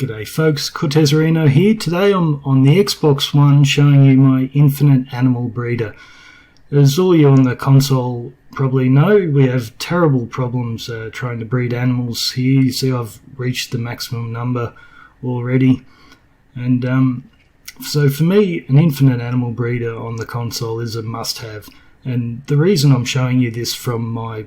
G'day folks, Cortezarino here. Today I'm on the Xbox One showing you my infinite animal breeder. As all you on the console probably know, we have terrible problems trying to breed animals here. You see I've reached the maximum number already. And so for me, an infinite animal breeder on the console is a must-have. And the reason I'm showing you this from my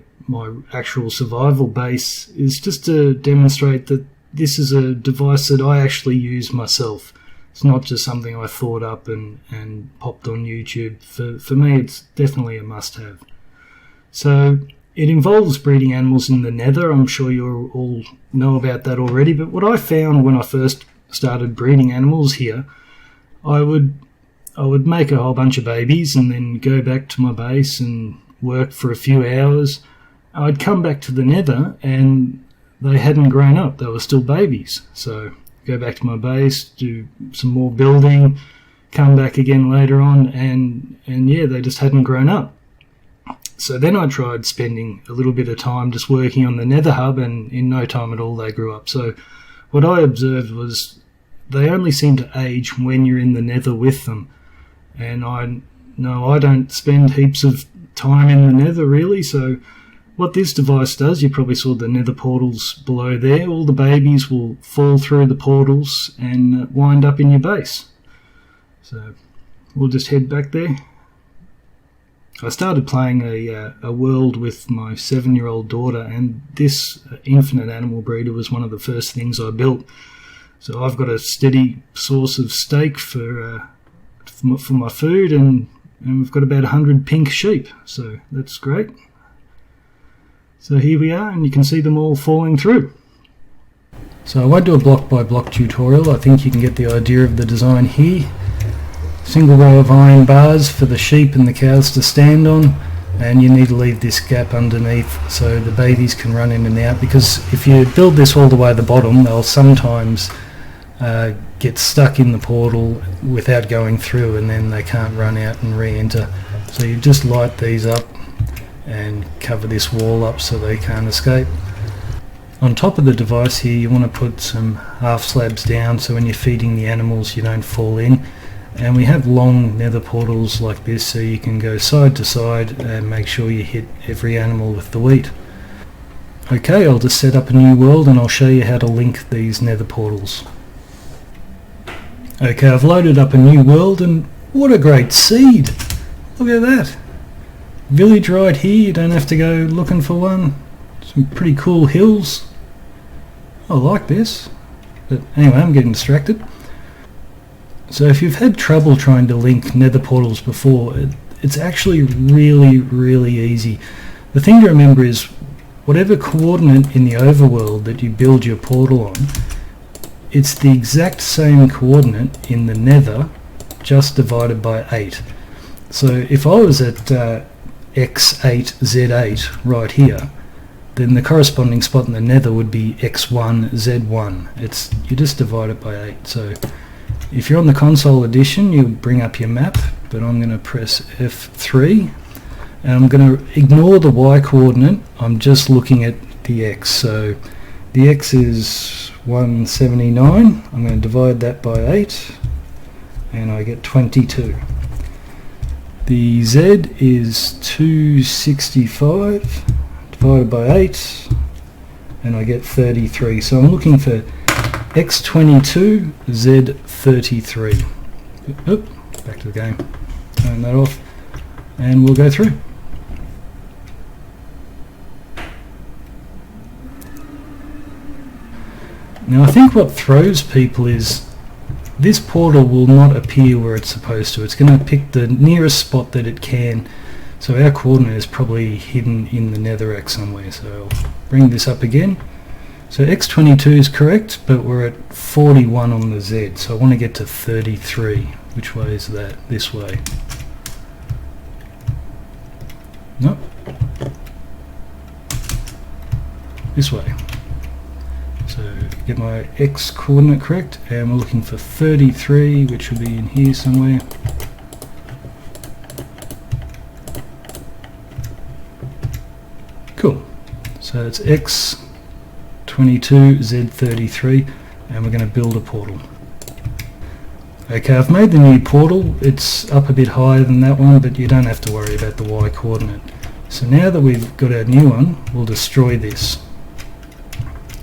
actual survival base is just to demonstrate that this is a device that I actually use myself. It's not just something I thought up and popped on YouTube. For me, it's definitely a must-have. So it involves breeding animals in the Nether. I'm sure you all know about that already. But what I found when I first started breeding animals here, I would make a whole bunch of babies and then go back to my base and work for a few hours. I'd come back to the Nether and they hadn't grown up. They were still babies. So go back to my base, do some more building, come back again later on, and yeah, they just hadn't grown up. So then I tried spending a little bit of time just working on the Nether hub, and in no time at all they grew up. So what I observed was they only seem to age when you're in the Nether with them. And I know I don't spend heaps of time in the Nether really, so what this device does, you probably saw the Nether portals below there. All the babies will fall through the portals and wind up in your base. So we'll just head back there. I started playing a world with my 7-year-old daughter, and this infinite animal breeder was one of the first things I built. So I've got a steady source of steak for my food, and we've got about 100 pink sheep, so that's great. So here we are, and you can see them all falling through. So I won't do a block by block tutorial. I think you can get the idea of the design here. Single row of iron bars for the sheep and the cows to stand on, and you need to leave this gap underneath so the babies can run in and out, because if you build this all the way to the bottom, they'll sometimes get stuck in the portal without going through, and then they can't run out and re-enter. So you just light these up and cover this wall up so they can't escape. On top of the device here, you want to put some half slabs down so when you're feeding the animals you don't fall in. And we have long Nether portals like this, so you can go side to side and make sure you hit every animal with the wheat. Okay, I'll just set up a new world and I'll show you how to link these Nether portals. Okay, I've loaded up a new world, and what a great seed! Look at that! Village right here, you don't have to go looking for one. Some pretty cool hills. I like this. But anyway, I'm getting distracted. So if you've had trouble trying to link Nether portals before, it's actually really easy. The thing to remember is whatever coordinate in the overworld that you build your portal on, it's the exact same coordinate in the Nether, just divided by 8. So if I was at x8, z8 right here, then the corresponding spot in the Nether would be x1, z1. You just divide it by 8. So if you're on the console edition, you bring up your map, but I'm going to press F3, and I'm going to ignore the y coordinate. I'm just looking at the x. So the x is 179. I'm going to divide that by 8, and I get 22. The z is 265 divided by 8, and I get 33. So I'm looking for x22, z33. Oop, back to the game. Turn that off, and we'll go through. Now I think what throws people is this portal will not appear where it's supposed to. It's going to pick the nearest spot that it can. So our coordinate is probably hidden in the netherrack somewhere. So I'll bring this up again. So x22 is correct, but we're at 41 on the z. So I want to get to 33. Which way is that? This way. Nope. This way. So get my x coordinate correct, and we're looking for 33, which will be in here somewhere. Cool. So it's x22, z33, and we're going to build a portal. Okay, I've made the new portal. It's up a bit higher than that one, but you don't have to worry about the Y coordinate. So now that we've got our new one, we'll destroy this.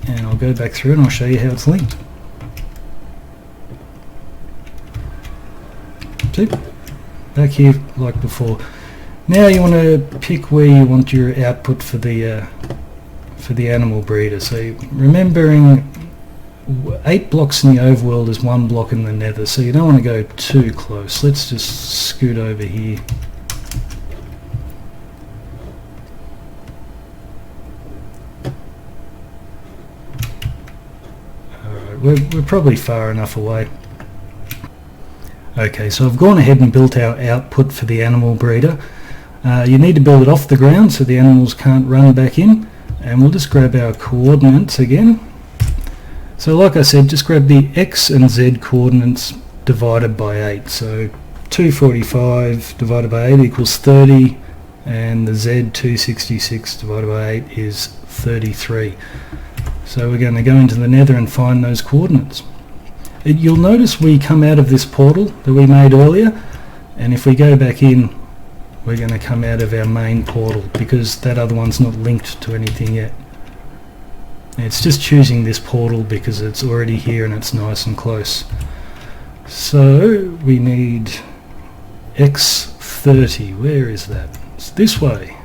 And I'll go back through and I'll show you how it's linked. See? Back here like before. Now you want to pick where you want your output for the animal breeder. So remembering 8 blocks in the overworld is 1 block in the nether, so you don't want to go too close. Let's just scoot over here. Alright, we're probably far enough away. Okay, so I've gone ahead and built our output for the animal breeder. You need to build it off the ground so the animals can't run back in, and we'll just grab our coordinates again. So like I said, just grab the X and Z coordinates divided by 8. So 245 divided by 8 equals 30, and the Z 266 divided by 8 is 33. So we're going to go into the nether and find those coordinates. You'll notice we come out of this portal that we made earlier, and if we go back in, we're going to come out of our main portal because that other one's not linked to anything yet. It's just choosing this portal because it's already here and it's nice and close. So we need X30. Where is that? It's this way.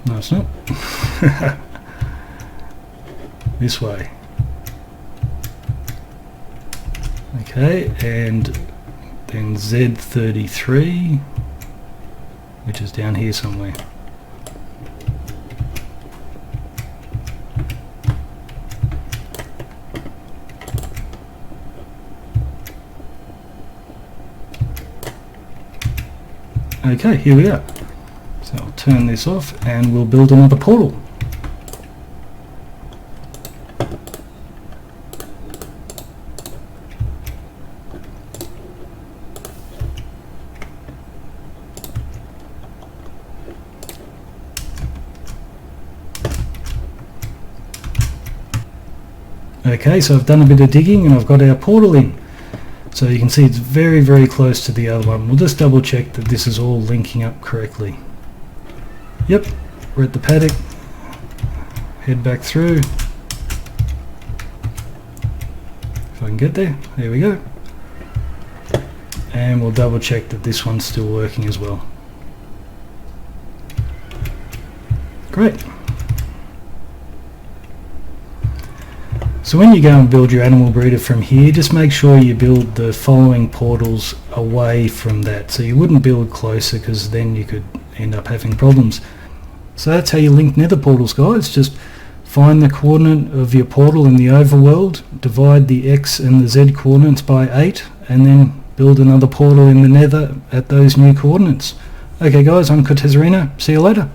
No, it's not. This way. Okay, and then Z33, which is down here somewhere. Okay, here we are. So I'll turn this off and we'll build another portal. Okay, so I've done a bit of digging and I've got our portal in. So you can see it's very, very close to the other one. We'll just double check that this is all linking up correctly. Yep, we're at the paddock. Head back through. If I can get there, there we go. And we'll double check that this one's still working as well. Great. So when you go and build your animal breeder from here, just make sure you build the following portals away from that. So you wouldn't build closer because then you could end up having problems. So that's how you link nether portals, guys. Just find the coordinate of your portal in the overworld, divide the X and the Z coordinates by 8, and then build another portal in the nether at those new coordinates. Okay guys, I'm Cortezarino. See you later.